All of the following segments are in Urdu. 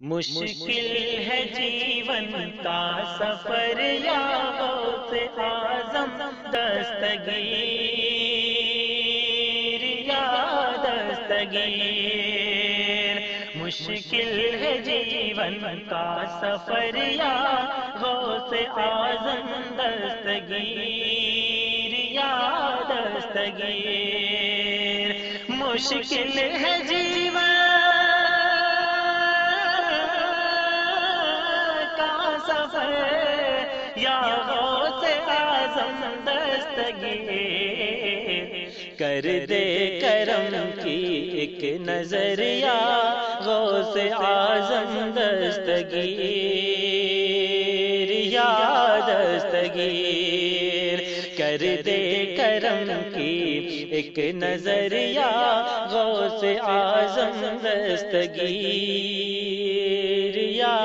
مشکل ہے جیون کا سفر یا غوث اعظم دستگیر یا دستگیر۔ مشکل ہے جیون کا سفر یا غوث اعظم دستگیر یا دستگیر۔ مشکل ہے جیون سفر یا غوث اعظم دستگیر۔ کر دے کرم کی ایک نظر یا غوث اعظم دستگیر یا دستگیر۔ کر دے کرم کی ایک نظر یا غوث اعظم دستگیر یا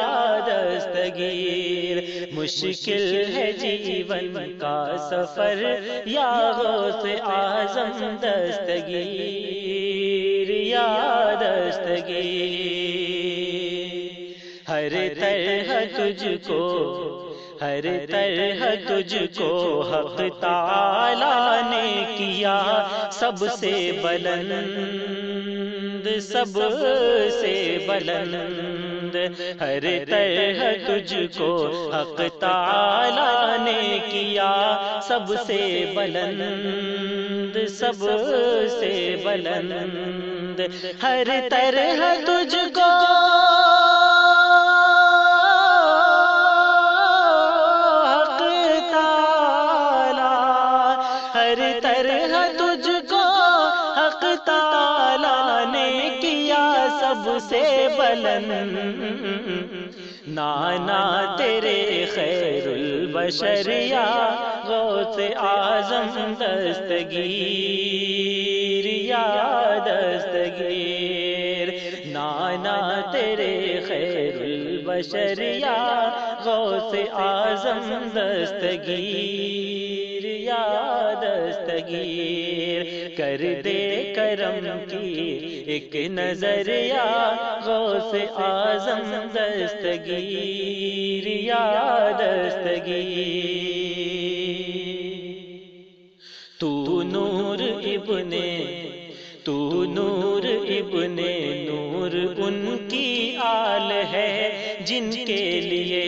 دستگیر۔ مشکل ہے جیون کا سفر یا غوث اعظم دستگیر یا دستگیر۔ ہر طرح تجھ کو حق تعالیٰ نے کیا سب سے بلند، سب سے بلند۔ ہر طرح تجھ کو حق تعالیٰ نے کیا سب سے بلند، سب سے بلند۔ ہر طرح تجھ کو ہر طرح تجھ کو حق تعالیٰ نے کیا سب سے بلند۔ نانا تیرے خیر البشر یا غوث اعظم دستگیر یا دستگیر۔ نانا تیرے خیر البشر یا غوث اعظم دستگیر یا دستگیر۔ کر دے کرم کی ایک نظر یا غوث اعظم دستگیر یا دستگیر۔ تو نور ابن نور ان کی آل ہے جن کے لیے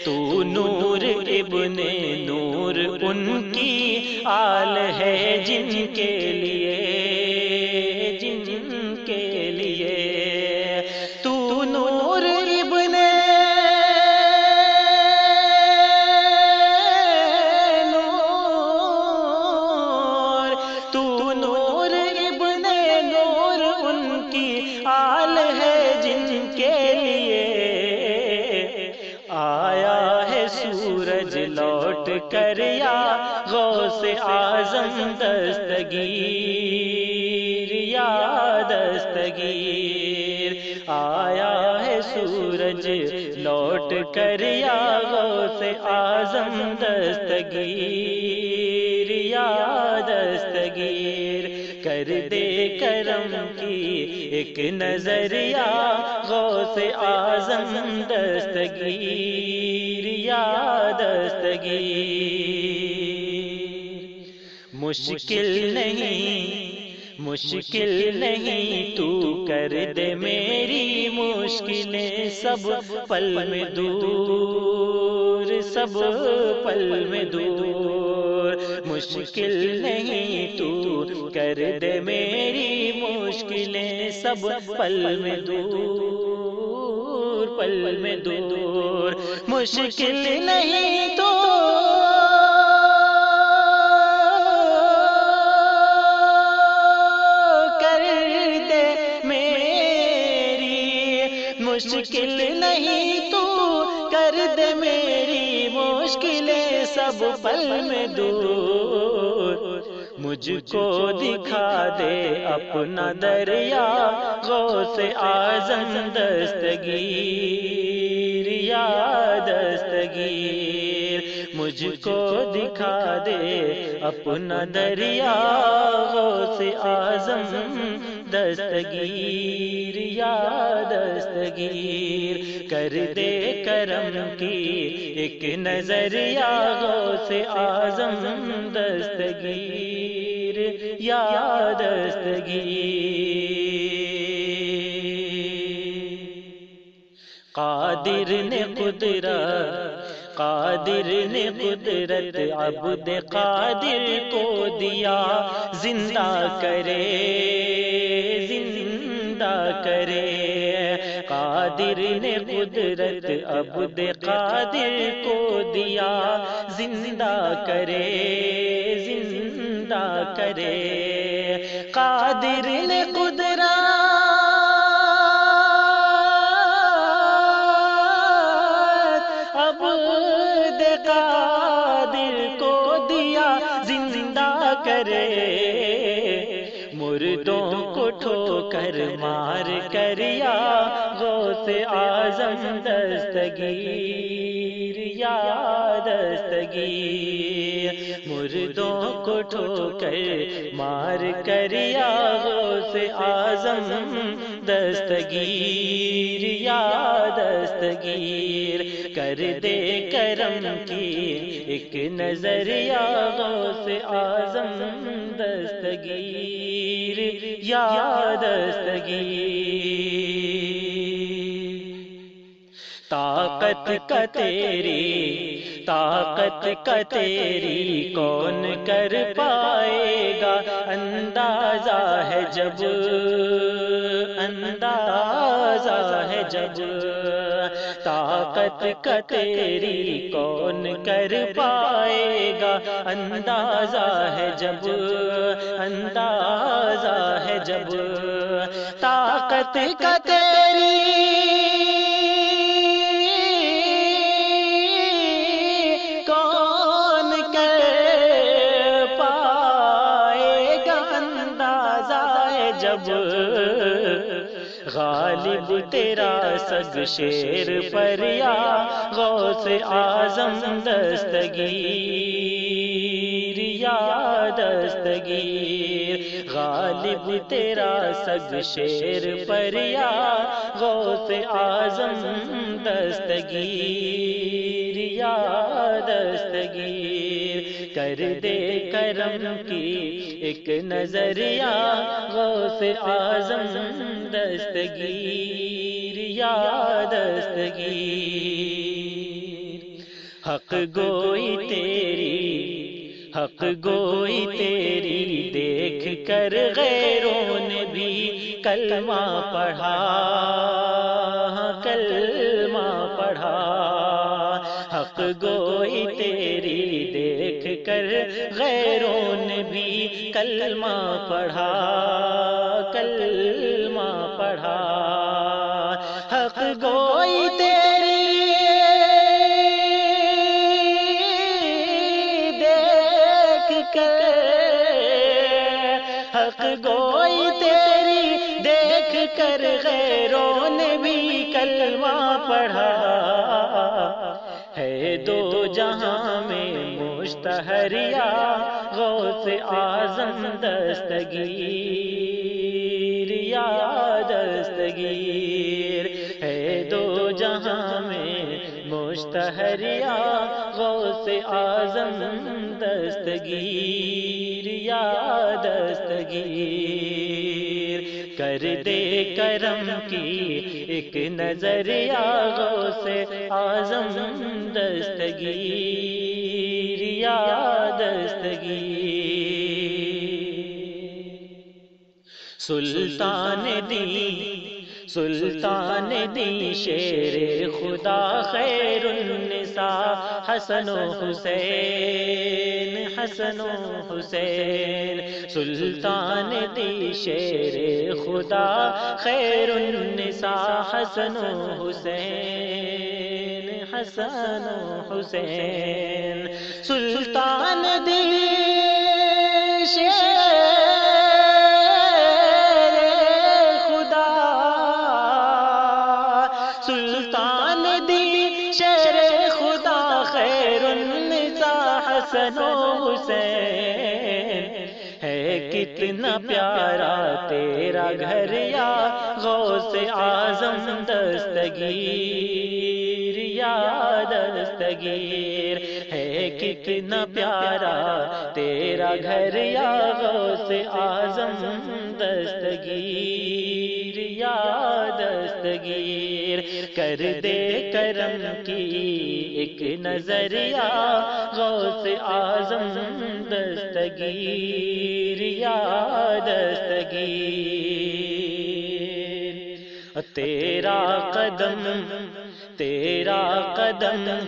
تو نور ابن نور ان کی آل ہے جن کے لیے تو نور ابن نور تو نور ابن نور ان کی آل ہے جن کے لیے آیا ہے سورج لوٹ کر یا غوث اعظم دستگیر یا دستگیر۔ آیا ہے سورج لوٹ کر یا غوث اعظم دستگیر یا دستگیر۔ کر دے کرم کی ایک نظر یا غوث اعظم دستگیر یا دستگیر۔ مشکل نہیں تو کر دے میری مشکلیں سب پل میں دور، سب پل میں دور۔ مشکل نہیں تو کر دے میری مشکلیں سب پل میں دور، پل میں دور۔ مشکل نہیں تو مشکل نہیں تو کر دے میری مشکلیں سب پل میں دور۔ مجھ کو دکھا دے اپنا دریا غوث اعظم دستگیر یا دستگیر۔ مجھ کو دکھا دے اپنا دریا غوث اعظم دستگیر یا دستگیر، کر دے کرم کی ایک نظر یا غوث اعظم دستگیر یا دستگیر۔ قادر نے قدرت عبد قادر کو دیا، زندہ کرے قادر نے قدرت عبد قادر کو دیا، زندہ کرے قادر نے قدرت عبد قادر کو دیا، زندہ کرے مردوں کو ٹھوکر مار کر یا غوث اعظم دستگیر یا دستگیر، مردوں کو ٹھوکر مار کر یا غوث اعظم دستگیر یا دستگیر، کر دے کرم کی ایک نظر یا غوث اعظم دستگیر یا دستگیر۔ طاقت کا تیری کون کر پائے گا، اندازہ ہے جب طاقت کا تیری کون کر پائے گا، اندازہ ہے جب طاقت کا تیری کون کر پائے گا، اندازہ ہے جب غالب تیرا سگ شیر پر یا غوث اعظم دستگیر یا دستگیر، غالب تیرا سگ شیر پر یا غوث اعظم دستگیر یا دستگیر، کر دے کرم کی ایک نظر یا غوث اعظم دستگیر یا دستگیر۔ حق گوئی تیری دیکھ کر غیروں نے بھی کلمہ پڑھا، حق گوئی تیری دیکھ کر غیروں نے بھی کلمہ پڑھا، حق گوئی تیری دیکھ کر، حق گوئی تیری دیکھ کر غیروں نے بھی کلمہ پڑھا، ہے دو جہاں میں مشتہر یا غوث اعظم دستگیر یا دستگیر، ہے دو جہاں میں مشتہر یا غوث اعظم دستگیر یا دستگیر، کر دے کرم کی ایک نظر یا غوث اعظم دستگیر یا دستگیر۔ سلطان دی شیر خدا خیر النساء حسن و حسین، سلطان دی شیر خدا خیر النساء حسن و حسین، سلطان دی شیر حسن و حسین، ہے کتنا پیارا تیرا گھر یا غوث اعظم دستگیر یا دستگیر، ہے کتنا پیارا تیرا گھر یا غوث اعظم دستگیر یا دستگیر، کر دے کرم کی ایک نظر یا غوث اعظم دستگیر یا دستگیر، تیرا قدم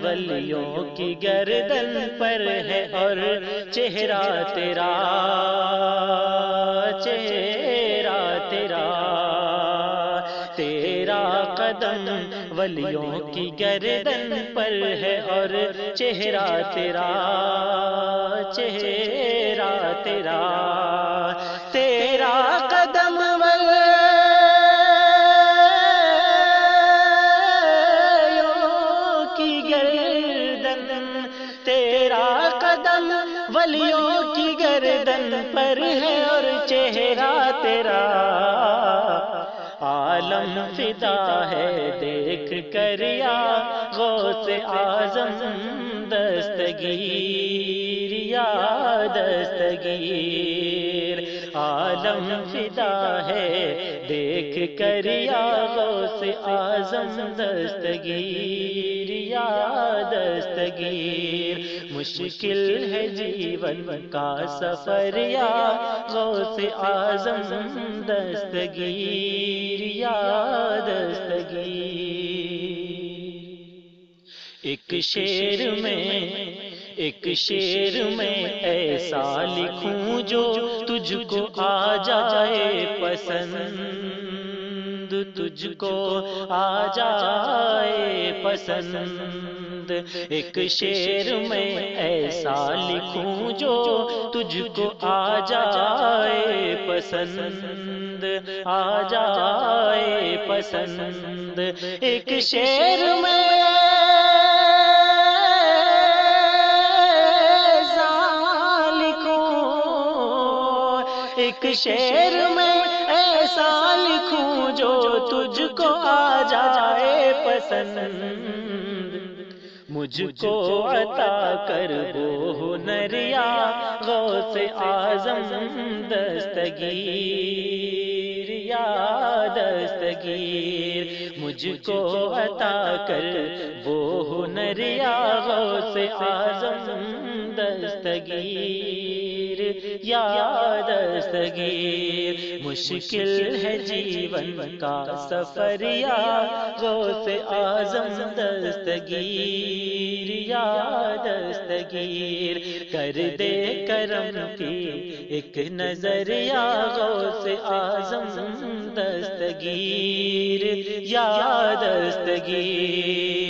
ولیوں کی گردن پر ہے اور چہرہ تیرا تیرا قدم ولیوں کی گردن پر ہے اور چہرہ تیرا تیرا قدم ولیوں کی گردن، تیرا قدم ولیوں کی گردن پر ہے اور چہرہ تیرا، عالم فدا ہے دیکھ کر یا غوث اعظم دستگیر یا دستگیر، عالم فدا ہے دیکھ کر یا غوث اعظم دستگیر یا دستگیر، مشکل ہے جیون کا سفر یا غوث اعظم دستگیر یا دستگیر، ایک شعر میں ایسا لکھوں جو تجھ کو آ جائے پسند، تجھ کو آ جائے پسند، ایک شعر میں ایسا لکھوں جو تجھ کو آ جائے پسند، آ جائے پسند، ایک شعر میں ایک شعر میں ایسا لکھوں جو تجھ کو آ جائے پسند، مجھ کو عطا کر وہ ہنر یا غوث اعظم دستگیر یا دستگیر، مجھ کو عطا کر وہ ہنر یا غوث اعظم دستگیر یا دستگیر، مشکل ہے جیون کا سفر یا غوث اعظم دستگیر یا دستگیر، کر دے کرم کی ایک نظر یا غوث اعظم دستگیر یا دستگیر،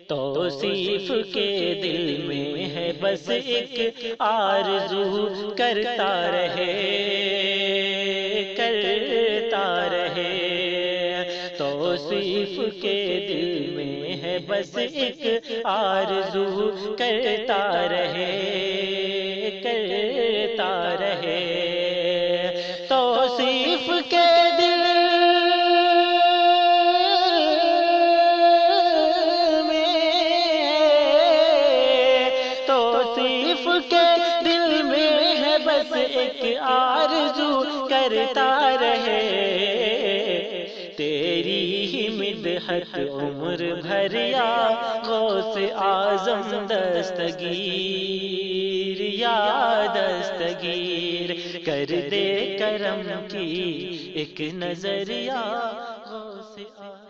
توصیف کے دل میں ہے بس ایک آرزو، کرتا رہے توصیف کے دل میں ہے بس ایک آرزو، کرتا رہے توصیف کے دل بس ایک آرزو، کرتا رہے تیری ہی مدحت عمر بھر یا غوث اعظم دستگیر یا دستگیر، کر دے کرم کی ایک نظر یا غوث اعظم